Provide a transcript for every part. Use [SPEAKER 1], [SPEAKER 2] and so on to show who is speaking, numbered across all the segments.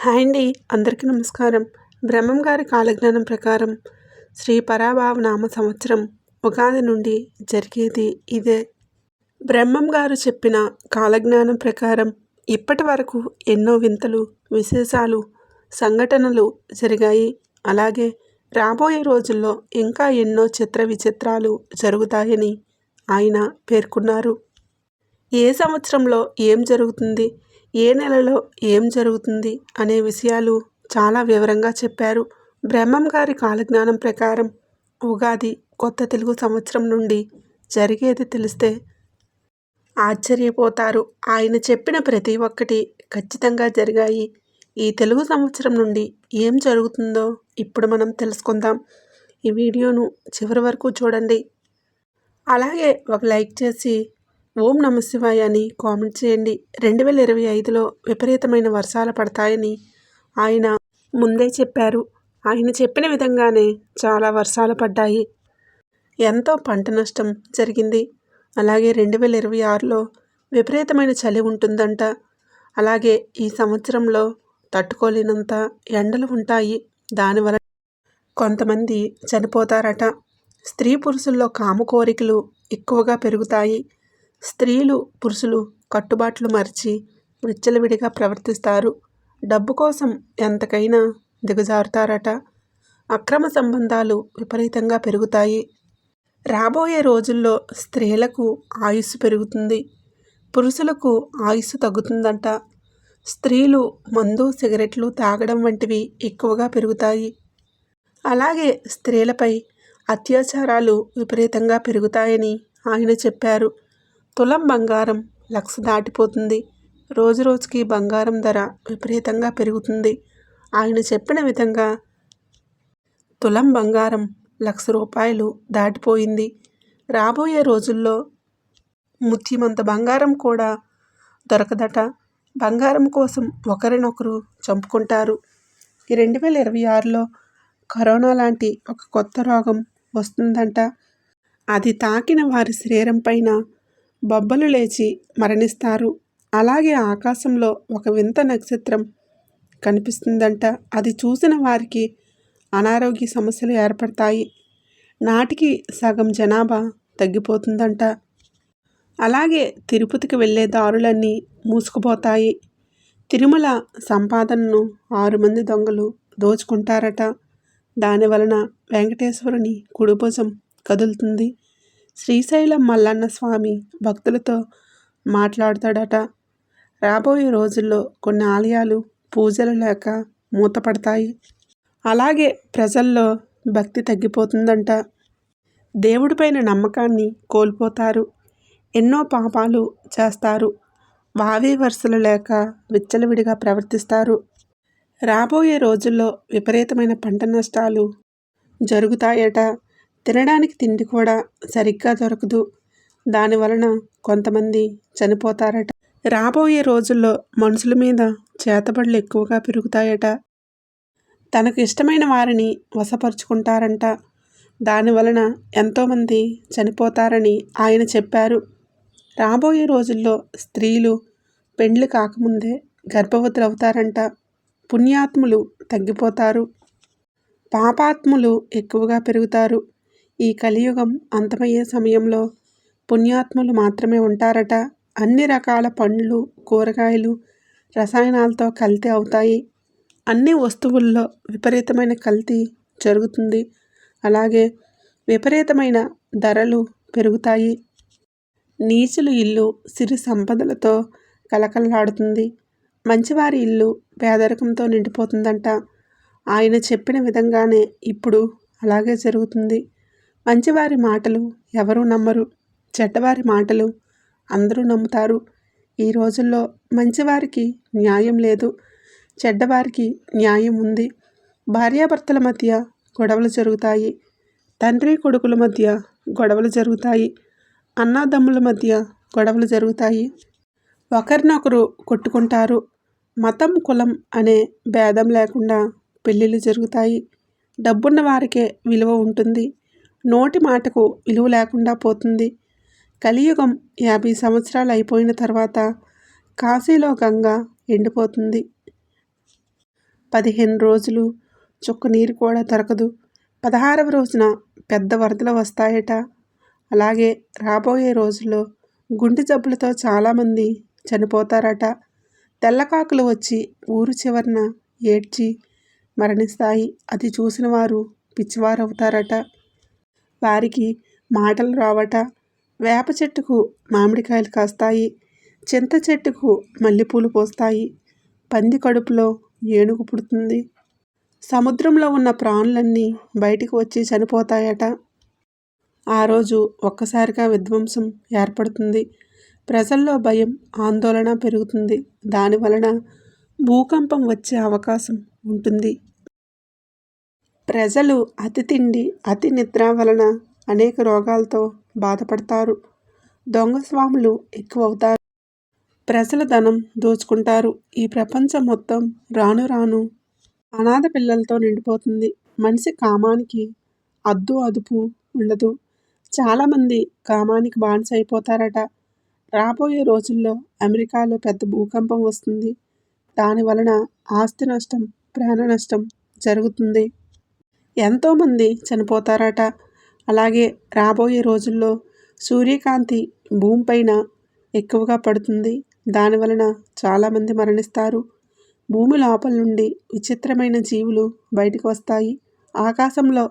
[SPEAKER 1] Hi అండి. అందరికీ నమస్కారం. బ్రహ్మం గారి కాలజ్ఞానం ప్రకారం శ్రీ పరాభావ నామ సంవత్సరం ఉగాది నుండి జరిగేది ఇదే. బ్రహ్మం గారు చెప్పిన కాలజ్ఞానం ప్రకారం ఇప్పటి వరకు ఎన్నో వింతలు, విశేషాలు, సంఘటనలు జరిగాయి. అలాగే రాబోయే రోజుల్లో ఇంకా ఎన్నో చిత్ర విచిత్రాలు జరుగుతాయని ఆయన పేర్కొన్నారు. ఏ సంవత్సరంలో ఏం జరుగుతుంది, ఏ నెలలో ఏం జరుగుతుంది అనే విషయాలు చాలా వివరంగా చెప్పారు. బ్రహ్మం గారి కాలజ్ఞానం ప్రకారం ఉగాది కొత్త తెలుగు సంవత్సరం నుండి జరిగేది తెలిస్తే ఆశ్చర్యపోతారు. ఆయన చెప్పిన ప్రతి ఒక్కటి ఖచ్చితంగా జరిగాయి. ఈ తెలుగు సంవత్సరం నుండి ఏం జరుగుతుందో ఇప్పుడు మనం తెలుసుకుందాం. ఈ వీడియోను చివరి వరకు చూడండి. అలాగే ఒక లైక్ చేసి ఓం నమ శివాయ అని కామెంట్ చేయండి. 2025లో విపరీతమైన వర్షాలు పడతాయని ఆయన ముందే చెప్పారు. ఆయన చెప్పిన విధంగానే చాలా వర్షాలు పడ్డాయి. ఎంతో పంట నష్టం జరిగింది. అలాగే 2026లో విపరీతమైన చలి ఉంటుందంట. అలాగే ఈ సంవత్సరంలో తట్టుకోలేనంత ఎండలు ఉంటాయి. దానివల్ల కొంతమంది చనిపోతారట. స్త్రీ పురుషుల్లో కామ కోరికలు ఎక్కువగా పెరుగుతాయి. స్త్రీలు పురుషులు కట్టుబాట్లు మరిచి విచ్చలవిడిగా ప్రవర్తిస్తారు. డబ్బు కోసం ఎంతకైనా దిగజారుతారట. అక్రమ సంబంధాలు విపరీతంగా పెరుగుతాయి. రాబోయే రోజుల్లో స్త్రీలకు ఆయుస్సు పెరుగుతుంది, పురుషులకు ఆయుస్సు తగ్గుతుందంట. స్త్రీలు మందు, సిగరెట్లు తాగడం వంటివి ఎక్కువగా పెరుగుతాయి. అలాగే స్త్రీలపై అత్యాచారాలు విపరీతంగా పెరుగుతాయని ఆయన చెప్పారు. తులం బంగారం 1,00,000 దాటిపోతుంది. రోజురోజుకి బంగారం ధర విపరీతంగా పెరుగుతుంది. ఆయన చెప్పిన విధంగా తులం బంగారం 1,00,000 రూపాయలు దాటిపోయింది. రాబోయే రోజుల్లో ముత్యమంత బంగారం కూడా దొరకదట. బంగారం కోసం ఒకరినొకరు చంపుకుంటారు. ఈ 2026లో కరోనా లాంటి ఒక కొత్త రోగం వస్తుందంట. అది తాకిన వారి శరీరం పైన బొబ్బలు లేచి మరణిస్తారు. అలాగే ఆకాశంలో ఒక వింత నక్షత్రం కనిపిస్తుందంట. అది చూసిన వారికి అనారోగ్య సమస్యలు ఏర్పడతాయి. నాటికి సగం జనాభా తగ్గిపోతుందంట. అలాగే తిరుపతికి వెళ్ళే దారులన్నీ మూసుకుపోతాయి. తిరుమల సంపాదనను 6 మంది దొంగలు దోచుకుంటారట. దానివలన వెంకటేశ్వరుని కుడిభుజం కదులుతుంది. శ్రీశైలం మల్లన్న స్వామి భక్తులతో మాట్లాడతాడట. రాబోయే రోజుల్లో కొన్ని ఆలయాలు పూజలు లేక మూతపడతాయి. అలాగే ప్రజల్లో భక్తి తగ్గిపోతుందంట. దేవుడిపైన నమ్మకాన్ని కోల్పోతారు. ఎన్నో పాపాలు చేస్తారు. వావి వరుసలు లేక విచ్చలవిడిగా ప్రవర్తిస్తారు. రాబోయే రోజుల్లో విపరీతమైన పంట నష్టాలు జరుగుతాయట. తినడానికి తిండి కూడా సరిగ్గా దొరకదు. దానివలన కొంతమంది చనిపోతారట. రాబోయే రోజుల్లో మనుషుల మీద చేతబడులు ఎక్కువగా పెరుగుతాయట. తనకు ఇష్టమైన వారిని వశపరుచుకుంటారంట. దానివలన ఎంతోమంది చనిపోతారని ఆయన చెప్పారు. రాబోయే రోజుల్లో స్త్రీలు పెండ్లి కాకముందే గర్భవతులు అవుతారంట. పుణ్యాత్ములు తగ్గిపోతారు, పాపాత్ములు ఎక్కువగా పెరుగుతారు. ఈ కలియుగం అంతమయ్యే సమయంలో పుణ్యాత్ములు మాత్రమే ఉంటారట. అన్ని రకాల పండ్లు, కూరగాయలు రసాయనాలతో కల్తీ అవుతాయి. అన్ని వస్తువుల్లో విపరీతమైన కల్తీ జరుగుతుంది. అలాగే విపరీతమైన ధరలు పెరుగుతాయి. నీచుల ఇల్లు సిరి సంపదలతో కలకలలాడుతుంది. మంచివారి ఇల్లు పేదరికంతో నిండిపోతుందంట. ఆయన చెప్పిన విధంగానే ఇప్పుడు అలాగే జరుగుతుంది. మంచివారి మాటలు ఎవరూ నమ్మరు. చెడ్డవారి మాటలు అందరూ నమ్ముతారు. ఈ రోజుల్లో మంచివారికి న్యాయం లేదు, చెడ్డవారికి న్యాయం ఉంది. భార్యాభర్తల మధ్య గొడవలు జరుగుతాయి. తండ్రి కొడుకుల మధ్య గొడవలు జరుగుతాయి. అన్నదమ్ముల మధ్య గొడవలు జరుగుతాయి. ఒకరినొకరు కొట్టుకుంటారు. మతం, కులం అనే భేదం లేకుండా పెళ్ళిళ్ళు జరుగుతాయి. డబ్బున్న వారికే విలువ ఉంటుంది. నోటి మాటకు విలువ లేకుండా పోతుంది. కలియుగం 50 సంవత్సరాలు అయిపోయిన తర్వాత కాశీలో గంగ ఎండిపోతుంది. 15 రోజులు చుక్క నీరు కూడా దొరకదు. 16వ రోజున పెద్ద వరదలు వస్తాయట. అలాగే రాబోయే రోజుల్లో గుండె జబ్బులతో చాలామంది చనిపోతారట. తెల్లకాకులు వచ్చి ఊరు చివరన ఏడ్చి మరణిస్తాయి. అది చూసిన వారు పిచ్చివారవుతారట. వారికి మాటలు రావట. వేప చెట్టుకు మామిడికాయలు కాస్తాయి. చింత చెట్టుకు మల్లెపూలు పూస్తాయి. పంది కడుపులో ఏనుగు పుడుతుంది. సముద్రంలో ఉన్న ప్రాణులన్నీ బయటికి వచ్చి చనిపోతాయట. ఆ రోజు ఒక్కసారిగా విధ్వంసం ఏర్పడుతుంది. ప్రజల్లో భయం, ఆందోళన పెరుగుతుంది. దానివలన భూకంపం వచ్చే అవకాశం ఉంటుంది. ప్రజలు అతి తిండి, అతి నిద్ర వలన అనేక రోగాలతో బాధపడతారు. దొంగ స్వాములు ఎక్కువవుతారు. ప్రజల ధనం దోచుకుంటారు. ఈ ప్రపంచం మొత్తం రాను రాను అనాథ పిల్లలతో నిండిపోతుంది. మనిషి కామానికి అద్దు అదుపు ఉండదు. చాలామంది కామానికి బానిస అయిపోతారట. రాబోయే రోజుల్లో అమెరికాలో పెద్ద భూకంపం వస్తుంది. దాని వలన ఆస్తి నష్టం, ప్రాణ నష్టం జరుగుతుంది. ఎంతోమంది చనిపోతారట. అలాగే రాబోయే రోజుల్లో సూర్యకాంతి భూమిపైన ఎక్కువగా పడుతుంది. దాని వలన చాలామంది మరణిస్తారు. భూమి లోపల నుండి విచిత్రమైన జీవులు బయటకు వస్తాయి. ఆకాశంలో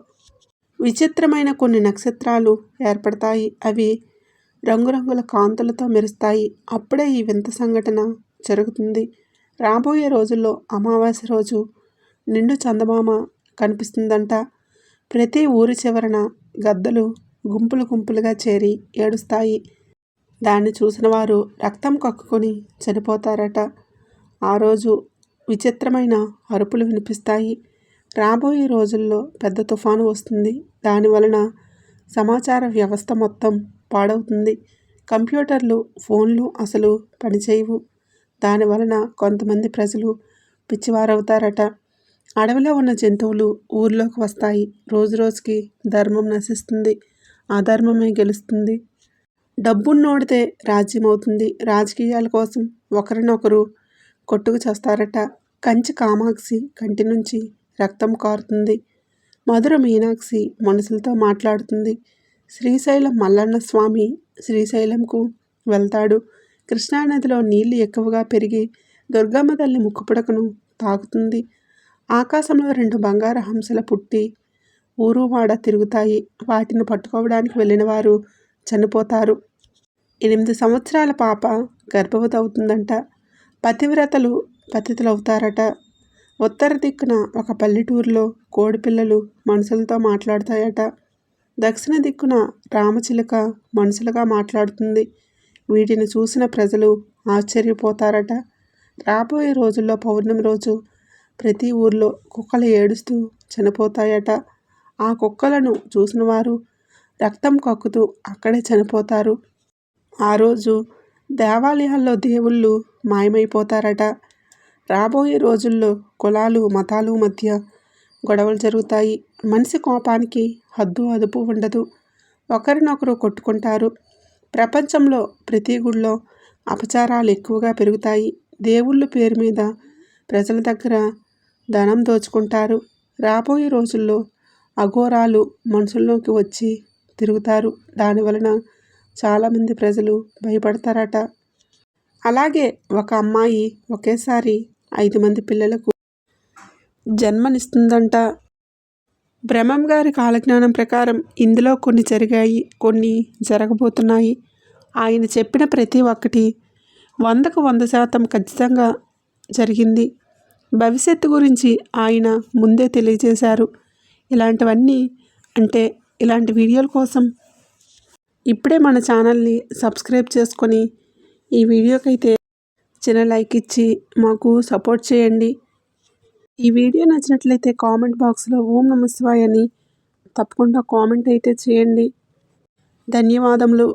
[SPEAKER 1] విచిత్రమైన కొన్ని నక్షత్రాలు ఏర్పడతాయి. అవి రంగురంగుల కాంతులతో మెరుస్తాయి. అప్పుడే ఈ వింత సంఘటన జరుగుతుంది. రాబోయే రోజుల్లో అమావాస్య రోజు నిండు చందమామ కనిపిస్తుందంట. ప్రతి ఊరి చివరన గద్దలు గుంపులు గుంపులుగా చేరి ఏడుస్తాయి. దాన్ని చూసిన వారు రక్తం కక్కుకొని చనిపోతారట. ఆ రోజు విచిత్రమైన అరుపులు వినిపిస్తాయి. రాబోయే రోజుల్లో పెద్ద తుఫాను వస్తుంది. దానివలన సమాచార వ్యవస్థ మొత్తం పాడవుతుంది. కంప్యూటర్లు, ఫోన్లు అసలు పనిచేయవు. దానివలన కొంతమంది ప్రజలు పిచ్చివారవుతారట. అడవిలో ఉన్న జంతువులు ఊర్లోకి వస్తాయి. రోజు రోజుకి ధర్మం నశిస్తుంది. అధర్మమే గెలుస్తుంది. డబ్బున్నోడితే రాజ్యం అవుతుంది. రాజకీయాల కోసం ఒకరినొకరు కొట్టుకు చేస్తారట. కంచి కామాక్షి కంటి నుంచి రక్తం కారుతుంది. మధుర మీనాక్షి మనుషులతో మాట్లాడుతుంది. శ్రీశైలం మల్లన్న స్వామి శ్రీశైలంకు వెళ్తాడు. కృష్ణానదిలో నీళ్లు ఎక్కువగా పెరిగి దుర్గమ్మ తల్లి ముక్కుపుడకను తాకుతుంది. ఆకాశంలో 2 బంగారు హంసలు పుట్టి ఊరువాడ తిరుగుతాయి. వాటిని పట్టుకోవడానికి వెళ్ళిన వారు చనిపోతారు. 8 సంవత్సరాల పాప గర్భవతి అవుతుందంట. పతివ్రతలు పతితులవుతారట. ఉత్తర దిక్కున ఒక పల్లెటూరులో కోడిపిల్లలు మనుషులతో మాట్లాడతాయట. దక్షిణ దిక్కున రామచిలుక మనుషులుగా మాట్లాడుతుంది. వీటిని చూసిన ప్రజలు ఆశ్చర్యపోతారట. రాబోయే రోజుల్లో పౌర్ణమి రోజు ప్రతి ఊర్లో కుక్కలు ఏడుస్తూ చనిపోతాయట. ఆ కుక్కలను చూసిన వారు రక్తం కక్కుతూ అక్కడే చనిపోతారు. ఆ రోజు దేవాలయాల్లో దేవుళ్ళు మాయమైపోతారట. రాబోయే రోజుల్లో కులాలు, మతాలు మధ్య గొడవలు జరుగుతాయి. మనిషి కోపానికి హద్దు అదుపు ఉండదు. ఒకరినొకరు కొట్టుకుంటారు. ప్రపంచంలో ప్రతి గుడిలో అపచారాలు ఎక్కువగా పెరుగుతాయి. దేవుళ్ళ పేరు మీద ప్రజల దగ్గర ధనం దోచుకుంటారు. రాబోయే రోజుల్లో అఘోరాలు మనుషుల్లోకి వచ్చి తిరుగుతారు. దానివలన చాలామంది ప్రజలు భయపడతారట. అలాగే ఒక అమ్మాయి ఒకేసారి 5 మంది పిల్లలకు జన్మనిస్తుందంట. బ్రహ్మం గారి కాలజ్ఞానం ప్రకారం ఇందులో కొన్ని జరిగాయి, కొన్ని జరగబోతున్నాయి. ఆయన చెప్పిన ప్రతి ఒక్కటి 100కు 100% ఖచ్చితంగా జరిగింది. భవిష్యత్తు గురించి ఆయన ముందే తెలియజేశారు. ఇలాంటివన్నీ అంటే ఇలాంటి వీడియోల కోసం ఇప్పుడే మన ఛానల్ని సబ్స్క్రైబ్ చేసుకొని ఈ వీడియోకైతే చిన్న లైక్ ఇచ్చి మాకు సపోర్ట్ చేయండి. ఈ వీడియో నచ్చినట్లయితే కామెంట్ బాక్స్లో ఓం నమః శివాయ అని తప్పకుండా కామెంట్ అయితే చేయండి. ధన్యవాదములు.